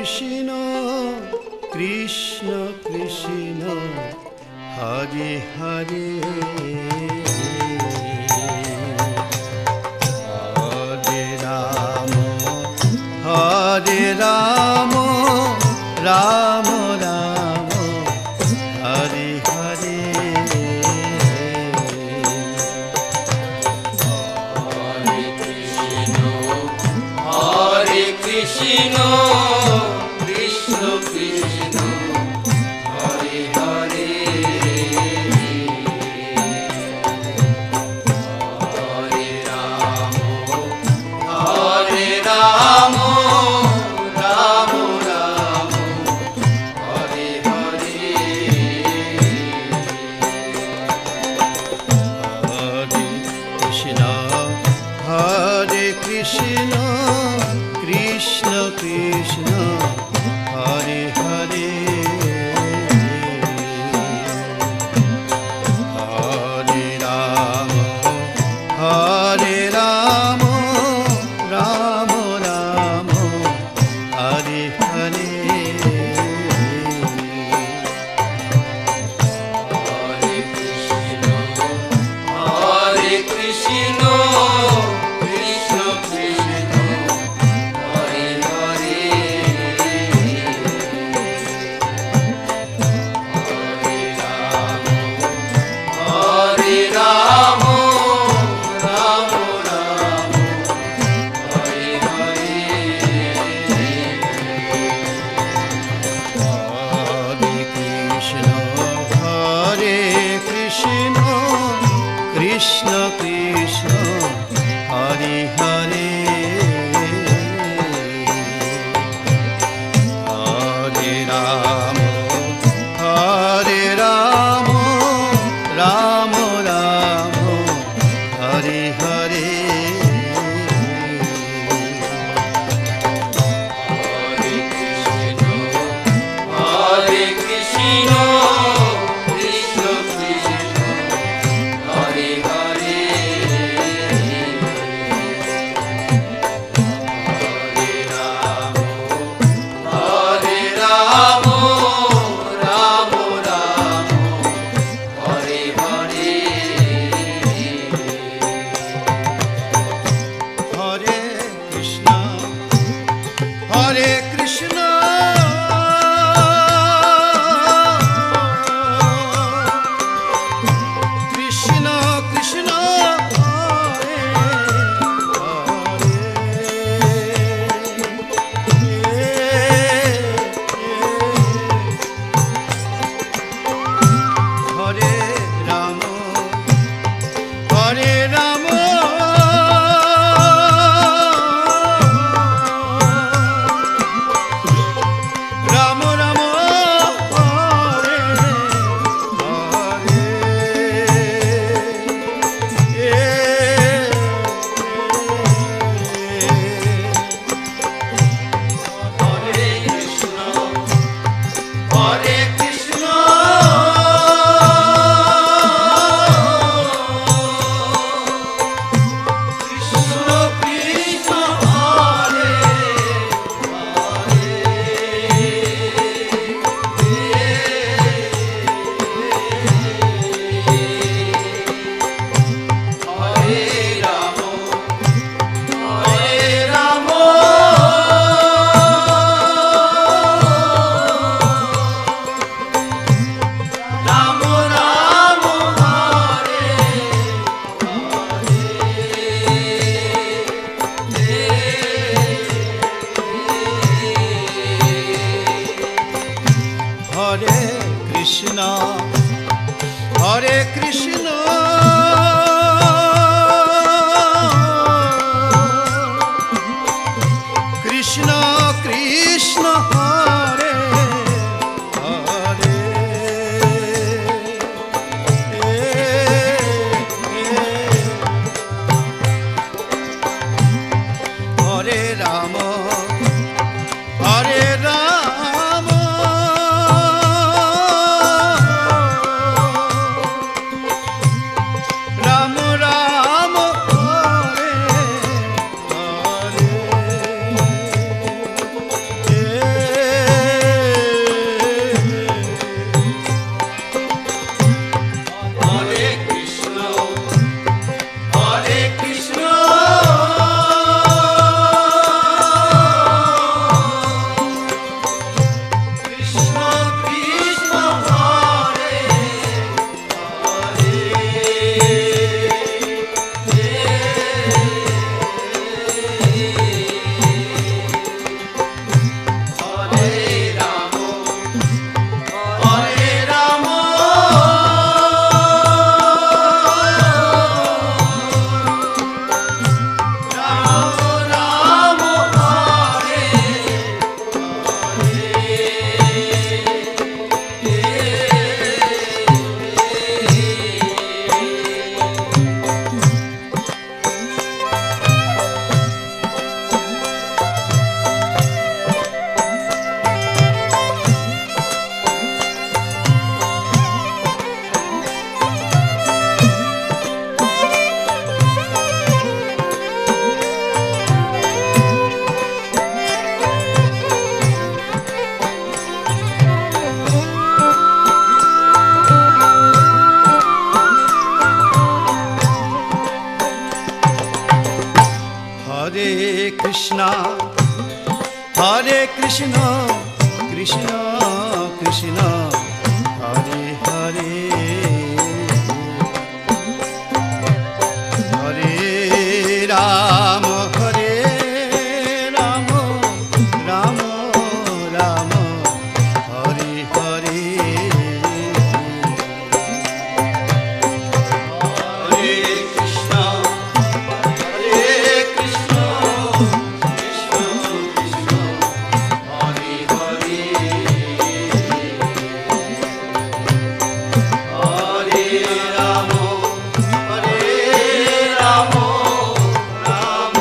Krishna Krishna Krishna Hare Hare Hare Ram Ram Ram Hare Hare Hare Krishna Krishna Krishna Hare Hare Hare Ram Ram Ram Hare Hare Hare Krishna Krishna Krishna Hare Hare Hare Ram Ram Ram Hare Hare Hare Krishna Krishna Krishna Krishna Hare Hare Hare Ram Ram Ram Hare Hare Hare Krishna Krishna Krishna Hare Hare Hare Ram Ram Ram Hare Hare Hare Krishna Krishna Krishna Hare Hare Hare Ram Ram Ram Hare Hare Hare Krishna Krishna Krishna Hare Hare Ram Ram Ram Hare Hare Krishna Krishna Krishna Krishna Hare Hare Ram Ram Ram Hare Hare Krishna Krishna Krishna Hare Hare Hare Ram Hare Krishna Krishna Krishna Hare Hare Hare Ram Hare Ram Ram Ram Hare Hare Hare Krishna Hare Krishna Krishna Krishna Hare Hare Hare Ram Hare Ram Ram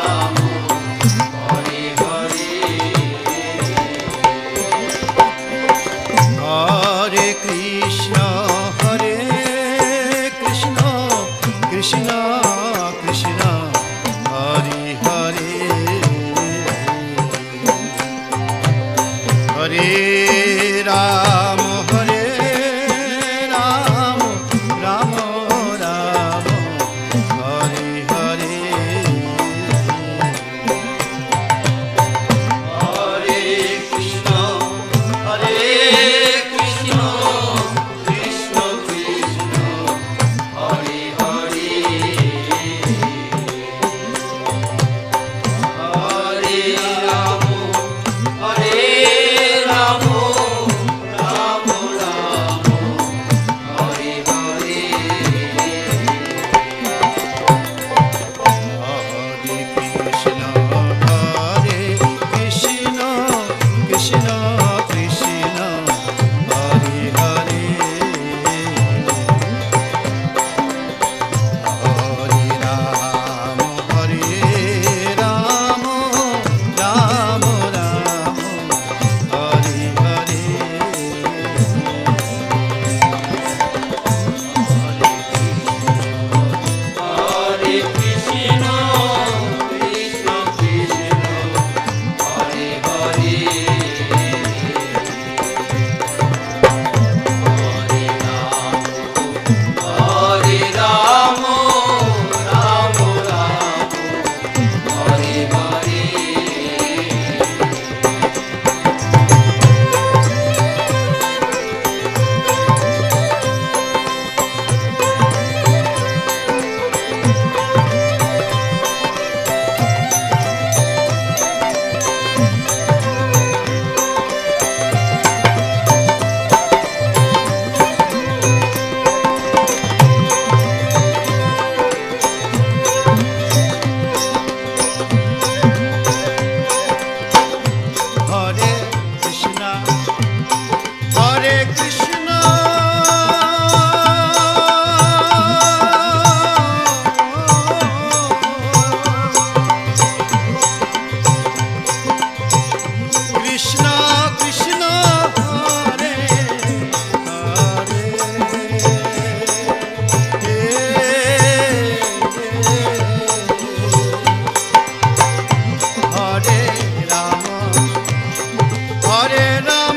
Ram Hare Hare Hare Krishna Hare Krishna Krishna Krishna Hare Hare Hare Ram Hare Ram Ram Ram Hare Hare Hare Krishna Hare Krishna Krishna Krishna Hare Hare Hare Ram Hare Ram Ram Ram Hare Hare Hare Krishna Hare Krishna Krishna Krishna Hare Hare Hare Ram Ram Ram Hare Hare Hare Krishna Krishna Krishna Hare Hare Hare Ram Ram Ram Hare Hare Hare Krishna Hare Krishna Krishna Krishna Hare Hare Hare Ram Hare Ram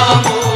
Ram